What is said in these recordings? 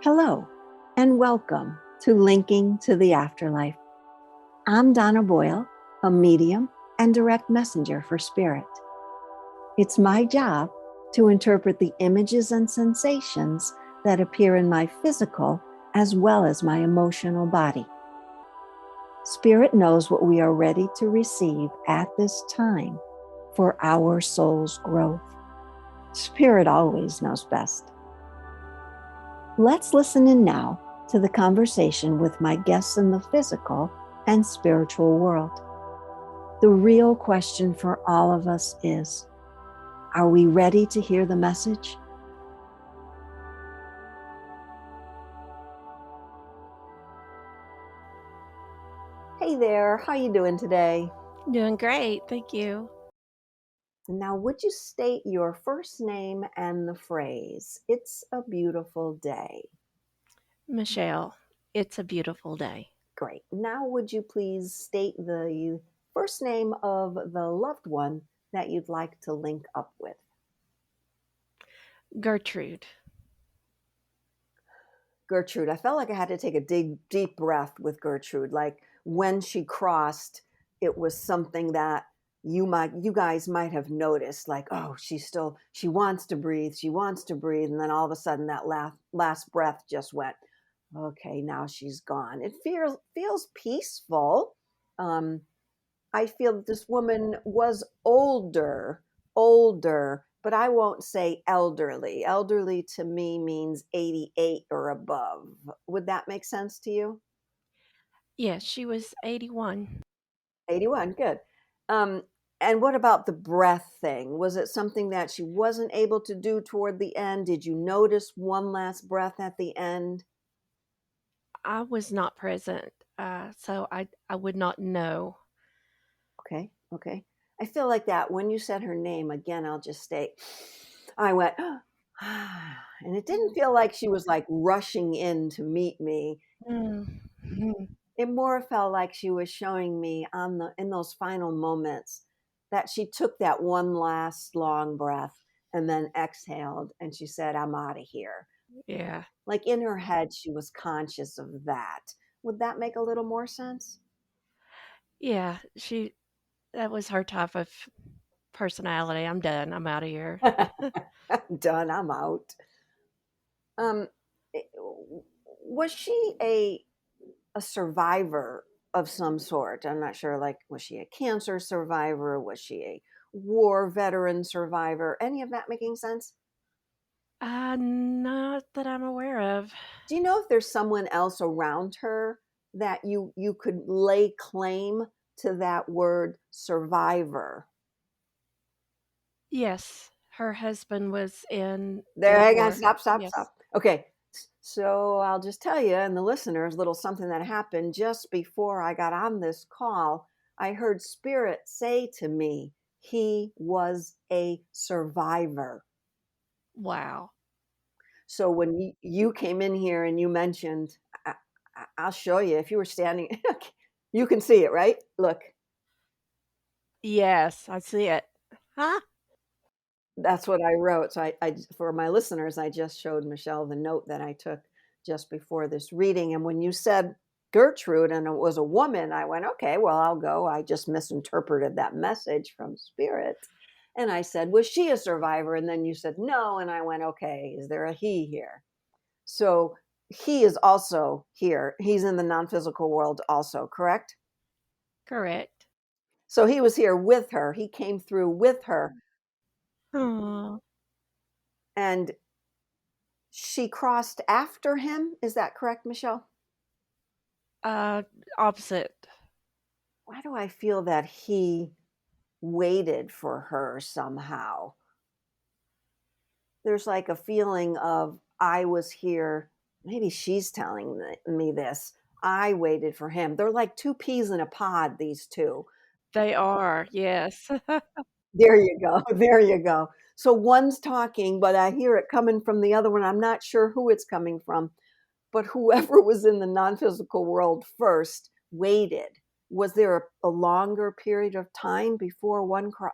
Hello, and welcome to Linking to the Afterlife. I'm Donna Boyle, a medium and direct messenger for spirit. It's my job to interpret the images and sensations that appear in my physical as well as my emotional body. Spirit knows what we are ready to receive at this time for our soul's growth. Spirit always knows best. Let's listen in now to the conversation with my guests in the physical and spiritual world. The real question for all of us is, are we ready to hear the message? Hey there, how you doing today? Doing great, thank you. Now, would you state your first name and the phrase, "It's a beautiful day"? Michelle, it's a beautiful day. Great. Now, would you please state the first name of the loved one that you'd like to link up with? Gertrude. Gertrude. I felt like I had to take a deep breath with Gertrude. Like when she crossed, it was something that you guys might have noticed. Like, oh, she wants to breathe, and then all of a sudden that last breath just went. Okay, now she's gone. It feels peaceful. I feel that this woman was older, but I won't say elderly. Elderly to me means 88 or above. Would that make sense to you? Yes, she was 81. 81, good. And what about the breath thing? Was it something that she wasn't able to do toward the end? Did you notice one last breath at the end? I was not present, so I would not know. Okay. I feel like that when you said her name, again, I'll just state, I went, and it didn't feel like she was like rushing in to meet me. Mm-hmm. It more felt like she was showing me in those final moments that she took that one last long breath and then exhaled and she said, "I'm out of here." Yeah, Like in her head, she was conscious of that. Would that make a little more sense? yeah, that was her type of personality. I'm done, I'm out of here. Done, I'm out. Um, was she a survivor of some sort? I'm not sure. Like, was she a cancer survivor? Was she a war veteran survivor? Any of that making sense? Not that I'm aware of. Do you know if there's someone else around her that you could lay claim to that word survivor? Yes, her husband was in There, the hang on, war. stop. Yes. Okay, so I'll just tell you and the listeners a little something that happened just before I got on this call. I heard Spirit say to me, he was a survivor. Wow. So when you came in here and you mentioned, I'll show you if you were standing, you can see it, right? Look, Yes, I see it. Huh? that's what I wrote. So I for my listeners, I just showed Michelle the note that I took just before this reading. And when you said Gertrude and it was a woman, I went, okay, well, I'll go. I just misinterpreted that message from Spirit. And I said, was she a survivor? And then you said no. And I went, okay, is there a he here? So he is also here. He's in the non-physical world also, correct? Correct. So he was here with her. He came through with her. Oh. And she crossed after him. Is that correct, Michelle? Uh, Opposite. Why do I feel that he waited for her somehow? There's like a feeling of, I was here. Maybe she's telling me this. I waited for him. They're like two peas in a pod, these two. They are, yes. There you go. There you go. So one's talking, but I hear it coming from the other one. I'm not sure who it's coming from, but whoever was in the non-physical world first waited. Was there a longer period of time before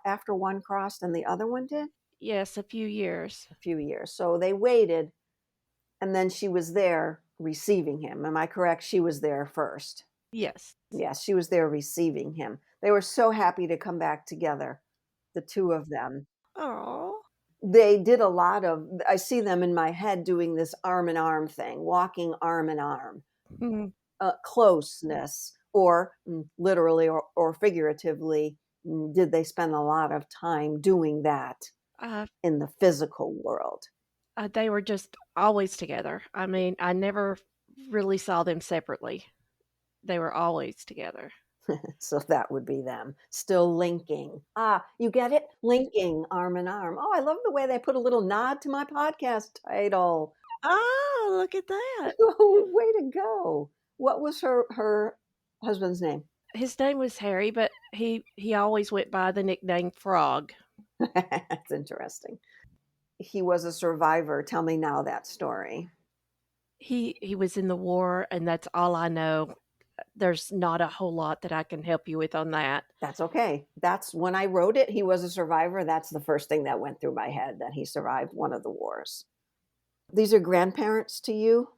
after one crossed and the other one did? Yes, a few years. A few years. So they waited. And then she was there receiving him. Am I correct? She was there first. Yes. Yes, she was there receiving him. They were so happy to come back together, the two of them. Oh. They did a lot of, I see them in my head doing this arm in arm thing, walking arm in arm, Mm. closeness, or literally or figuratively, did they spend a lot of time doing that Uh, in the physical world? they were just always together. I mean, I never really saw them separately. They were always together. So that would be them still linking. Ah, you get it? Linking arm in arm. Oh, I love the way they put a little nod to my podcast title. Oh, look at that. Oh, way to go. What was her husband's name? His name was Harry, but he always went by the nickname Frog. That's interesting. He was a survivor. Tell me now that story. He was in the war, and that's all I know. There's not a whole lot that I can help you with on that. That's okay. That's when I wrote it, he was a survivor. That's the first thing that went through my head, that he survived one of the wars. These are grandparents to you?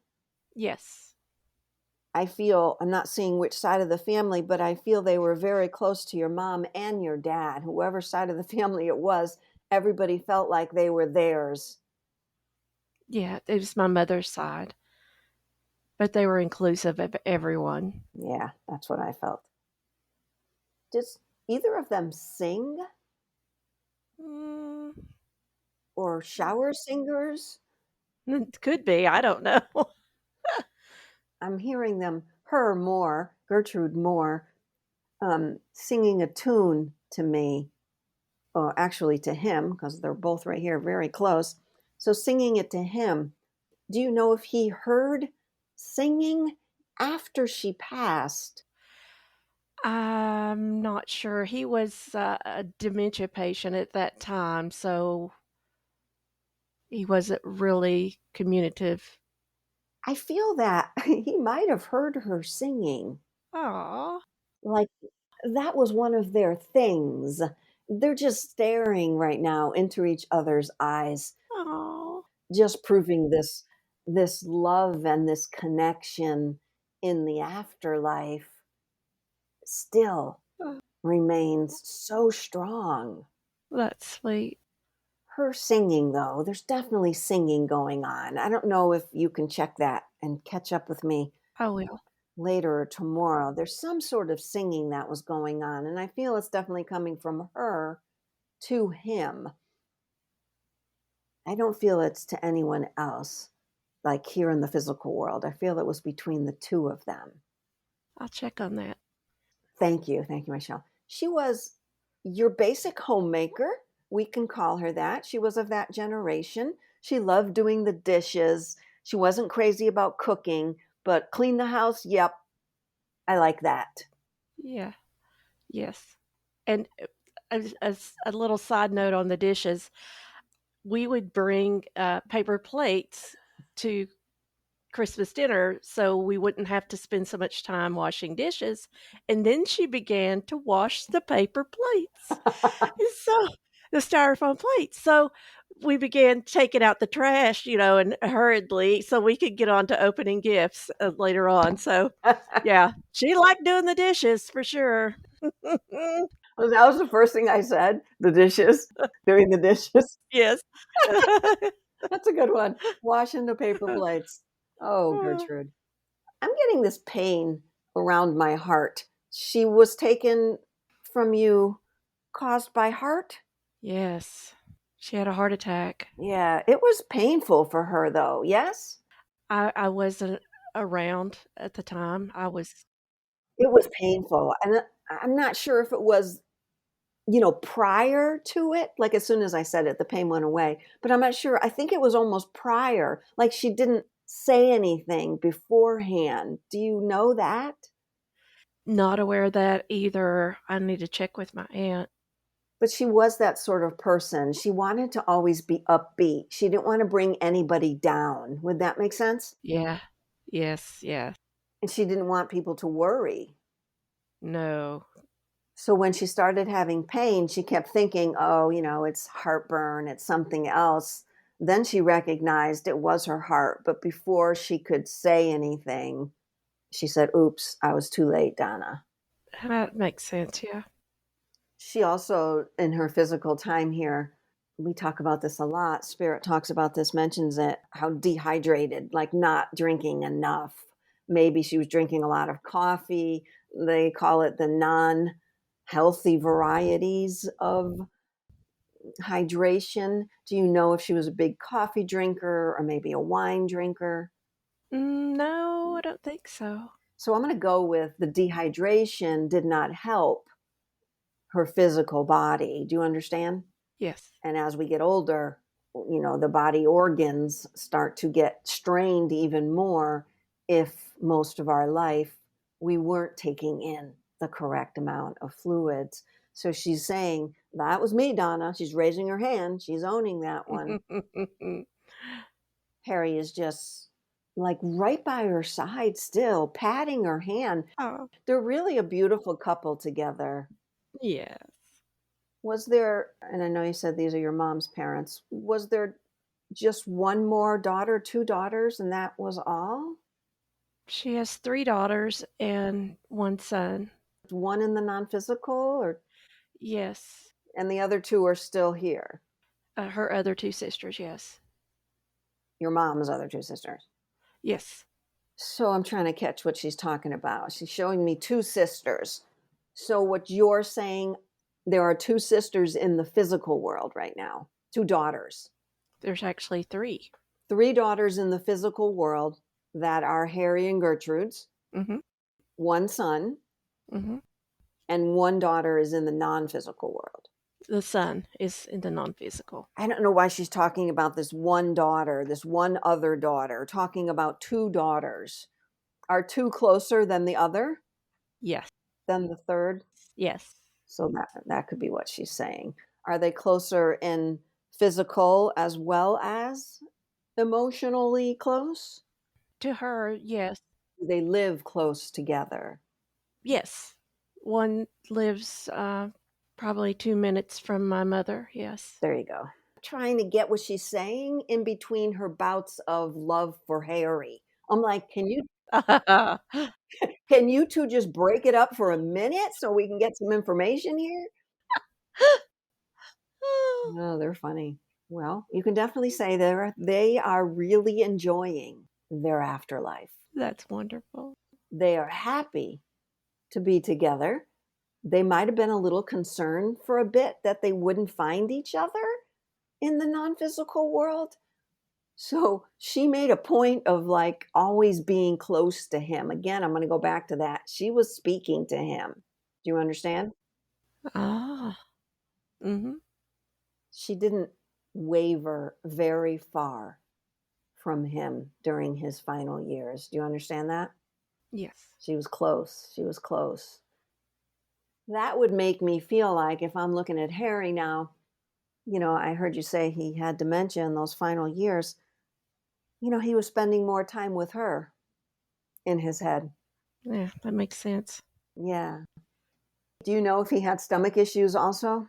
Yes. I feel, I'm not seeing which side of the family, but I feel they were very close to your mom and your dad. Whoever side of the family it was, everybody felt like they were theirs. Yeah, it was my mother's side, but they were inclusive of everyone. Yeah, that's what I felt. Does either of them sing Mm, or shower singers? it could be. I don't know. I'm hearing them, her more, Gertrude more, singing a tune to me, or actually to him, because they're both right here very close. So singing it to him. Do you know if he heard singing after she passed? I'm not sure. He was a dementia patient at that time, so he wasn't really communicative. I feel that he might have heard her singing. Oh, Like that was one of their things. They're just staring right now into each other's eyes, oh, just proving this love and this connection in the afterlife still remains so strong. that's sweet. Her singing, though, there's definitely singing going on. I don't know if you can check that and catch up with me I will. later or tomorrow. There's some sort of singing that was going on, and I feel it's definitely coming from her to him. I don't feel it's to anyone else, like here in the physical world. I feel it was between the two of them. I'll check on that. Thank you. Thank you, Michelle. She was your basic homemaker. We can call her that. She was of that generation. She loved doing the dishes. She wasn't crazy about cooking, but clean the house, yep, I like that. Yeah. Yes. And as a little side note on the dishes, we would bring paper plates to Christmas dinner so we wouldn't have to spend so much time washing dishes. And then she began to wash the paper plates. And so the styrofoam plates. So we began taking out the trash, and hurriedly so we could get on to opening gifts later on. So, yeah, she liked doing the dishes for sure. Well, that was the first thing I said, the dishes, doing the dishes. Yes. That's a good one. Washing the paper plates. Oh, Gertrude. I'm getting this pain around my heart. She was taken from you caused by heart? Yes. She had a heart attack. Yeah, it was painful for her though, yes? I wasn't around at the time. I was It was painful. And I'm not sure if it was, prior to it, like as soon as I said it, the pain went away. But I'm not sure. I think it was almost prior, like she didn't say anything beforehand. Do you know that? not aware of that either. I need to check with my aunt. But she was that sort of person. She wanted to always be upbeat. She didn't want to bring anybody down. Would that make sense? Yeah. Yes, yes. And she didn't want people to worry. No. So when she started having pain, she kept thinking, oh, it's heartburn, it's something else Then she recognized it was her heart, but before she could say anything, she said, "Oops, I was too late, Donna." That makes sense, yeah. She also, in her physical time here, we talk about this a lot. Spirit talks about this, mentions it, how dehydrated, like not drinking enough. Maybe she was drinking a lot of coffee. They call it the non healthy varieties of hydration. Do you know if she was a big coffee drinker or maybe a wine drinker? No, I don't think so. So I'm going to go with the dehydration did not help her physical body. Do you understand? Yes. And as we get older, the body organs start to get strained even more if most of our life we weren't taking in the correct amount of fluids. So she's saying, "That was me, Donna." She's raising her hand. She's owning that one. Harry is just like right by her side still, patting her hand. Oh, They're really a beautiful couple together. yes. Was there, and I know you said these are your mom's parents, was there just one more daughter, two daughters, and that was all? She has 3 daughters and 1 son. One in the non-physical, or Yes. and the other two are still here? Her other 2 sisters, yes. Your mom's other two sisters. Yes. So I'm trying to catch what she's talking about. She's showing me two sisters. So what you're saying, there are two sisters in the physical world right now, two daughters. There's actually 3. Three daughters in the physical world that are Harry and Gertrude's, Mhm. one son, Mhm. and one daughter is in the non-physical world. The son is in the non-physical. I don't know why she's talking about this one daughter, this one other daughter, talking about two daughters. Are two closer than the other, Yes. than the third? Yes. So that could be what she's saying. Are they closer in physical as well as emotionally close? To her, yes. Do they live close together? Yes. One lives, probably 2 minutes from my mother, yes. There you go. Trying to get what she's saying in between her bouts of love for Harry. I'm like, can you two just break it up for a minute so we can get some information here? Oh, they're funny. Well, you can definitely say they are really enjoying their afterlife. That's wonderful. They are happy to be together. They might have been a little concerned for a bit that they wouldn't find each other in the non-physical world. So she made a point of like always being close to him. Again, I'm going to go back to that. She was speaking to him. Do you understand? Ah. Mhm. She didn't waver very far from him during his final years. Do you understand that? Yes. She was close. She was close. That would make me feel like if I'm looking at Harry now, I heard you say he had dementia in those final years. He was spending more time with her in his head. Yeah, that makes sense. Yeah. Do you know if he had stomach issues also?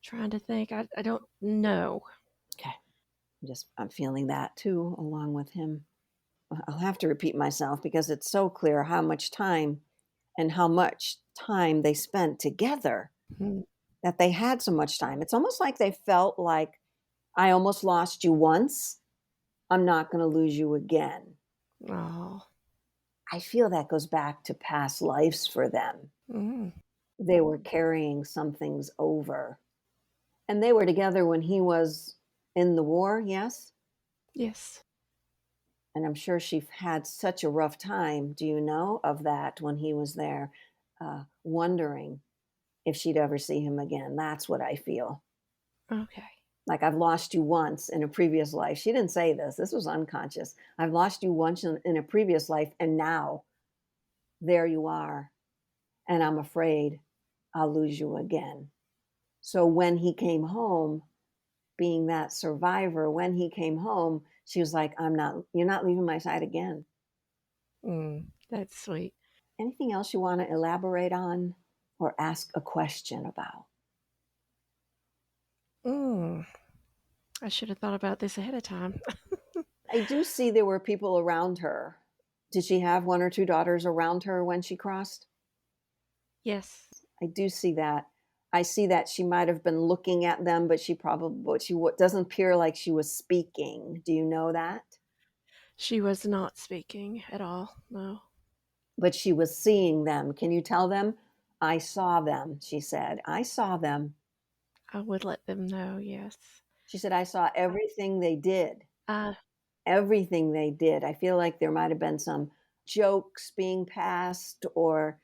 Trying to think. I don't know. Okay. I'm feeling that too, along with him. I'll have to repeat myself because it's so clear how much time and how much time they spent together, Mhm. that they had so much time. It's almost like they felt like, I almost lost you once. I'm not going to lose you again. Oh. I feel that goes back to past lives for them. Mm. They were carrying some things over. And they were together when he was in the war, yes? Yes. And I'm sure she had such a rough time, do you know, of that when he was there, wondering if she'd ever see him again. That's what I feel. Okay. Like, I've lost you once in a previous life. She didn't say this. This was unconscious. I've lost you once in a previous life, and now there you are. And I'm afraid I'll lose you again. So when he came home, being that survivor, when he came home, she was like, you're not leaving my side again. That's sweet. Anything else you want to elaborate on or ask a question about? Mm. I should have thought about this ahead of time. I do see there were people around her. Did she have one or two daughters around her when she crossed? Yes, I do see that. I see that she might have been looking at them, but she doesn't appear like she was speaking. Do you know that? she was not speaking at all. No, But she was seeing them. Can you tell them? I saw them, she said. I saw them. I would let them know. Yes. She said, I saw everything they did. Uh, Everything they did. I feel like there might have been some jokes being passed or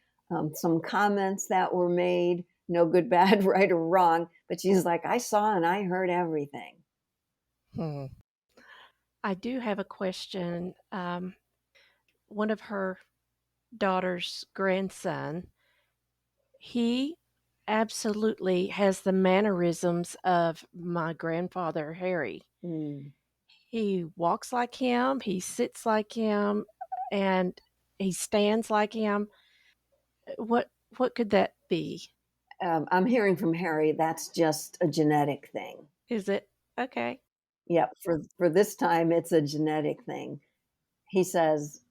some comments that were made, no good, bad, right, or wrong. But she's like, I saw and I heard everything. hmm. I do have a question. One of her daughter's grandson, he absolutely has the mannerisms of my grandfather, Harry. Mm. He walks like him, he sits like him, and he stands like him. What could that be? I'm hearing from Harry that's just a genetic thing. Is it okay? Yep, for this time, it's a genetic thing. He says,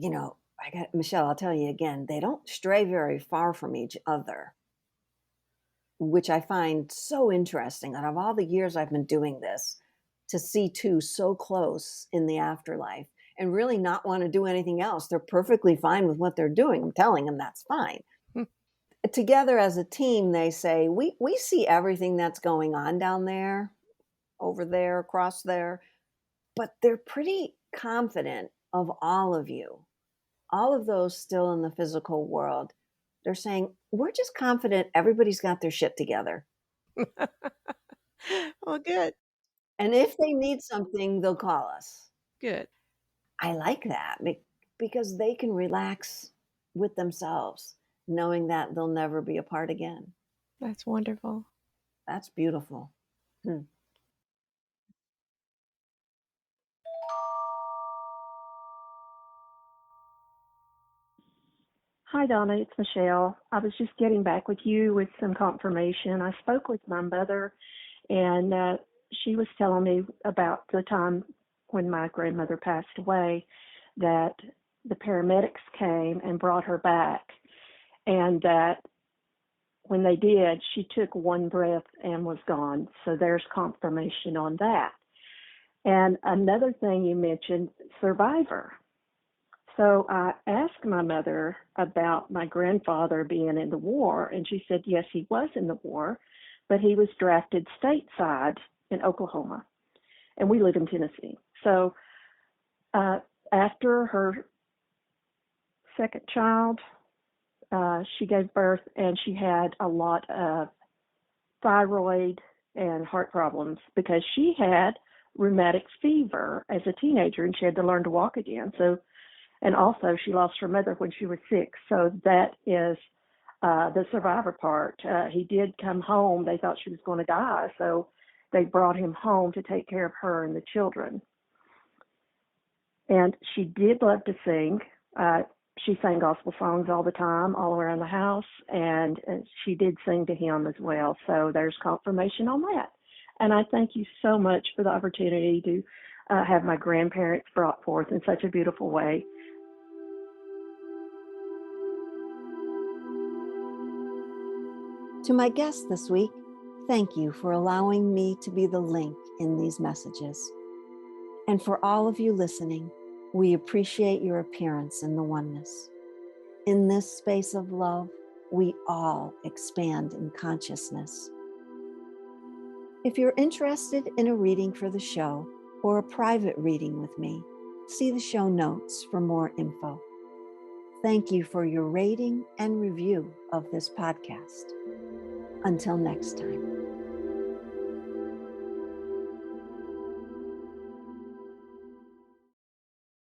I got Michelle, I'll tell you again, they don't stray very far from each other, which I find so interesting. Out of all the years I've been doing this, to see two so close in the afterlife and really not want to do anything else. They're perfectly fine with what they're doing. I'm telling them that's fine. Together as a team, they say, we see everything that's going on down there, over there, across there, but they're pretty confident of all of you, all of those still in the physical world. They're saying, we're just confident everybody's got their shit together. Well, good, And if they need something, they'll call us. good. I like that because they can relax with themselves, knowing that they'll never be apart again. That's wonderful. That's beautiful. Hmm. Hi, Donna. It's Michelle. I was just getting back with you with some confirmation. I spoke with my mother, and she was telling me about the time when my grandmother passed away that the paramedics came and brought her back, and that when they did, she took one breath and was gone. So there's confirmation on that. And another thing you mentioned, survivor. So I asked my mother about my grandfather being in the war, and she said, yes, he was in the war, but he was drafted stateside in Oklahoma, and we live in Tennessee. So after her second child, she gave birth, and she had a lot of thyroid and heart problems because she had rheumatic fever as a teenager, and she had to learn to walk again. So, and also she lost her mother when she was 6. So that is the survivor part. He did come home. They thought she was going to die, so they brought him home to take care of her and the children. And she did love to sing. She sang gospel songs all the time, all around the house, and she did sing to him as well. So there's confirmation on that. And I thank you so much for the opportunity to have my grandparents brought forth in such a beautiful way. To my guests this week, thank you for allowing me to be the link in these messages. And for all of you listening, we appreciate your appearance in the oneness. In this space of love, we all expand in consciousness. If you're interested in a reading for the show or a private reading with me, see the show notes for more info. Thank you for your rating and review of this podcast. Until next time.